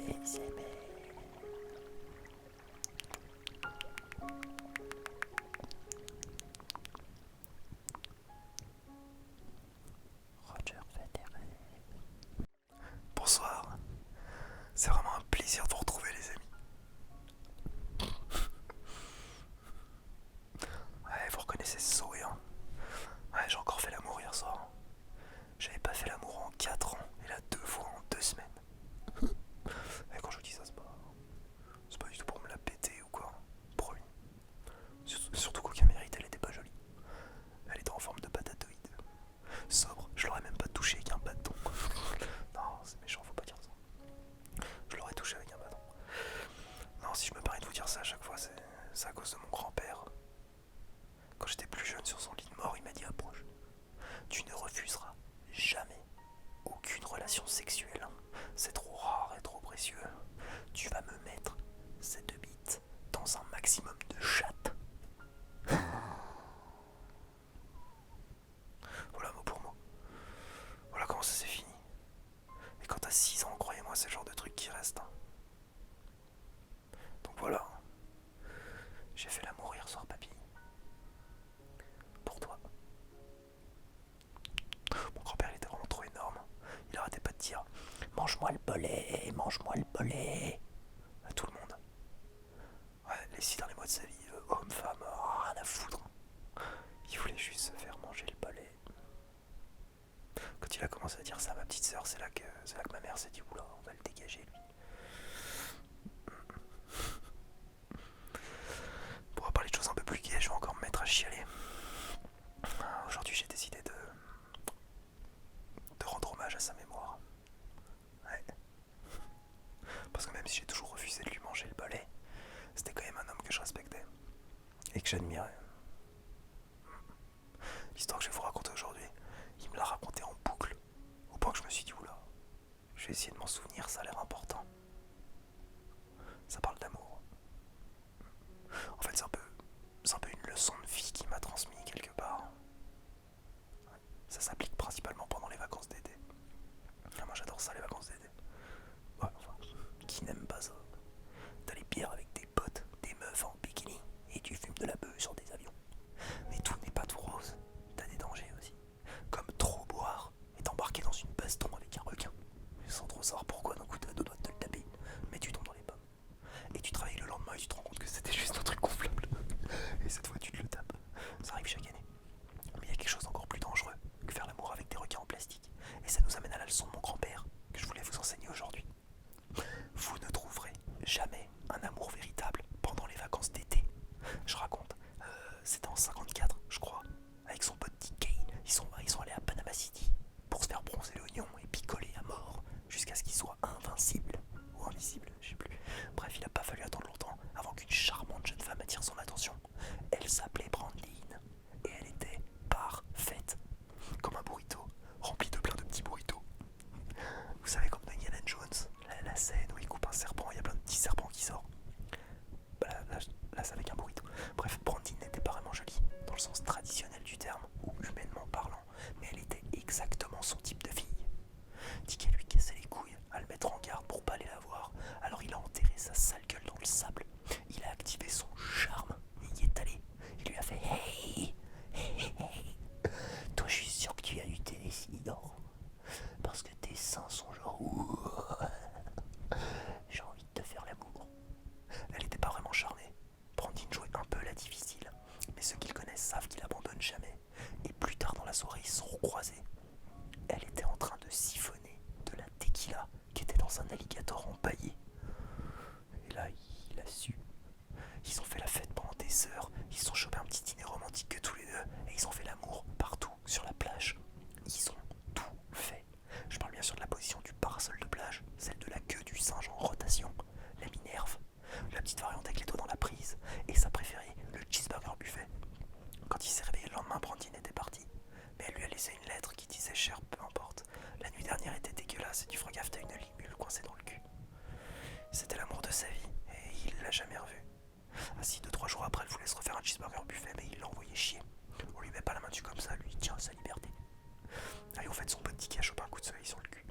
ASMR. Roger Federer. Bonsoir, c'est vraiment un plaisir de vous retrouver les amis. Ouais, vous reconnaissez ce sourire. Ouais, j'ai encore fait l'amour hier soir. J'avais pas fait l'amour en 4 ans, et là 2 fois en 2 semaines. Et quand je vous dis ça, c'est pas du tout pour me la péter ou quoi, promis. Surtout qu'aucun mérite, elle était pas jolie. Elle était en forme de patatoïde. Sobre, je l'aurais même pas touché avec un bâton. Non, c'est méchant, faut pas dire ça. Je l'aurais touché avec un bâton. Non, si je me permets de vous dire ça à chaque fois, c'est à cause de mon grand-père. Quand j'étais plus jeune sur son lit de mort, il m'a dit approche. Tu ne refuseras jamais aucune relation sexuelle. C'est trop rare et trop précieux. Tu vas me mettre cette bite dans un maximum de chatte. Voilà mot pour mot. Voilà comment ça s'est fini. Et quand t'as 6 ans, croyez-moi, c'est le genre de truc qui reste. Donc voilà. J'ai fait l'amour hier soir, papy. Pour toi. Mon grand-père, il était vraiment trop énorme. Il arrêtait pas de dire mange-moi le bolet, mange-moi le bolet. À tout le monde. Ouais, les 6 derniers mois de sa vie, homme, femme, rien à foutre. Il voulait juste se faire manger le bolet. Quand il a commencé à dire ça à ma petite sœur, c'est là que ma mère s'est dit oula, on va le dégager lui. Pour parler de choses un peu plus gaies, je vais encore me mettre à chialer. Aujourd'hui, j'ai décidé de rendre hommage à sa mémoire. Ouais. Parce que même si j'ai toujours refusé de lui manger le bolet, c'était quand même un homme que je respectais et que j'admirais. L'histoire que je vais vous raconter aujourd'hui, il me l'a racontée en boucle, au point que je me suis dit oula, je vais essayer de m'en souvenir, ça a l'air important. Ça parle d'amour. En fait, c'est un peu une leçon de vie qui m'a transmis quelque part. Ça s'applique principalement pendant les vacances d'été. Ah, moi j'adore ça, les vacances d'été. Ouais, enfin, qui n'aime pas ça? T'as les bières avec des potes, des meufs en bikini, et tu fumes de la beuh sur des avions. Mais tout n'est pas tout rose, t'as des dangers aussi. Comme trop boire et t'embarquer dans une baston avec un requin. Sans trop savoir pourquoi, d'un coup t'as deux doigts de te le taper, mais tu tombes dans les pommes. Et tu travailles le lendemain et tu te rends compte que c'était juste un truc gonflable. Et cette fois tu te le tapes. Ça arrive chaque année. Mais il y a quelque chose d'encore plus dangereux que faire l'amour avec des requins en plastique. Et ça nous amène à la leçon de mon grand-père que je voulais vous enseigner aujourd'hui. Vous ne trouverez jamais un amour véritable pendant les vacances d'été. Je raconte, c'était en 54, je crois, avec son pote Dick Kane. Ils sont allés à Panama City pour se faire bronzer l'oignon et picoler à mort jusqu'à ce qu'il soit invincible ou invisible, je sais plus. Bref, il n'a pas fallu attendre longtemps avant qu'une charmante jeune femme attire son attention. Elle s'appelait Brandine et elle était parfaite, comme un burrito rempli de plein de petits burritos. Vous savez, comme dans Indiana Jones, la scène où il coupe un serpent, il y a plein de petits serpents qui sortent. Bah là c'est avec un burrito. Bref, Brandine n'était pas vraiment jolie, dans le sens traditionnel du terme, ou humainement parlant, mais elle était exactement son type de fille. Dick lui cassait les couilles à le mettre en garde pour pas aller la voir, alors il a enterré sa sale gueule dans le sable. Il a activé son charme et y est allé. Il lui a fait hey, hey, hey. Toi, je suis sûr que tu as du Tennessee, non? Parce que tes seins sont genre j'ai envie de te faire l'amour. Elle était pas vraiment charmée. Brandine jouait un peu la difficile, mais ceux qui le connaissent savent qu'il abandonne jamais. Et plus tard dans la soirée, ils se sont recroisés. Elle était en train de siphonner de la tequila qui était dans un alligator empaillé. Et là, il a su. Ils ont fait la fête pendant des heures, ils ont chopé un petit dîner romantique que tous les deux, et ils ont fait l'amour partout sur la plage. Ils ont tout fait. Je parle bien sûr de la position du parasol de plage, celle de la queue du singe en rotation, la Minerve, la petite variante avec les doigts dans la prise, et sa préférée, le cheeseburger buffet. Quand il s'est réveillé le lendemain, Brandine était partie, mais elle lui a laissé une lettre qui disait cher, peu importe. La nuit dernière était dégueulasse et tu feras gaffe, t'as une limule coincée dans le cul. C'était l'amour de sa vie, et il l'a jamais revu. Ainsi, 2-3 jours après, elle voulait se refaire un cheeseburger buffet, mais il l'a envoyé chier. On lui met pas la main dessus comme ça, lui tient sa liberté. Allez, on fait son petit qui a chopé un coup de soleil sur le cul.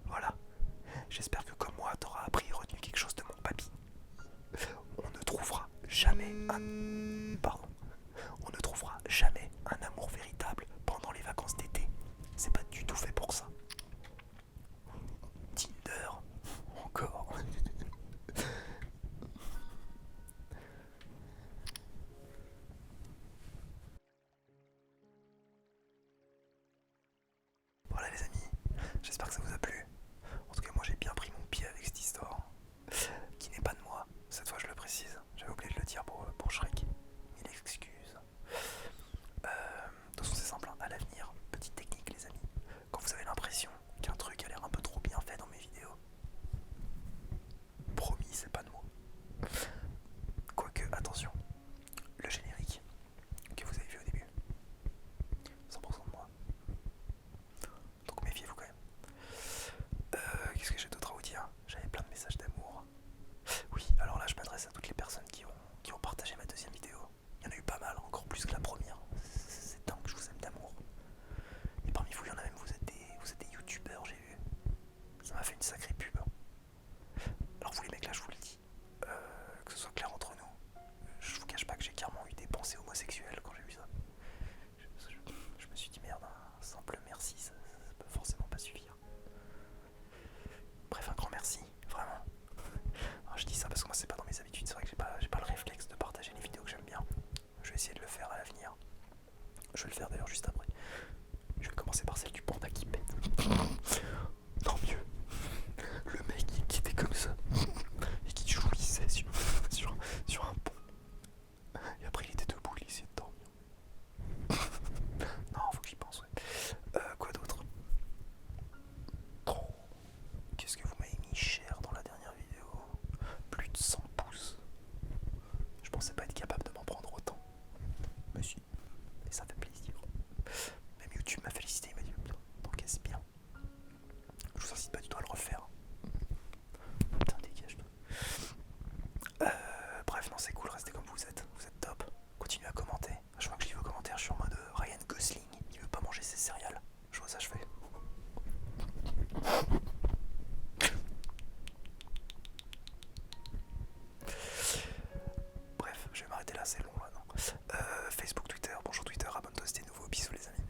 Voilà, j'espère que Je vais m'arrêter là, c'est long là, non. Facebook, Twitter, bonjour Twitter, abonne-toi si t'es nouveau, bisous les amis.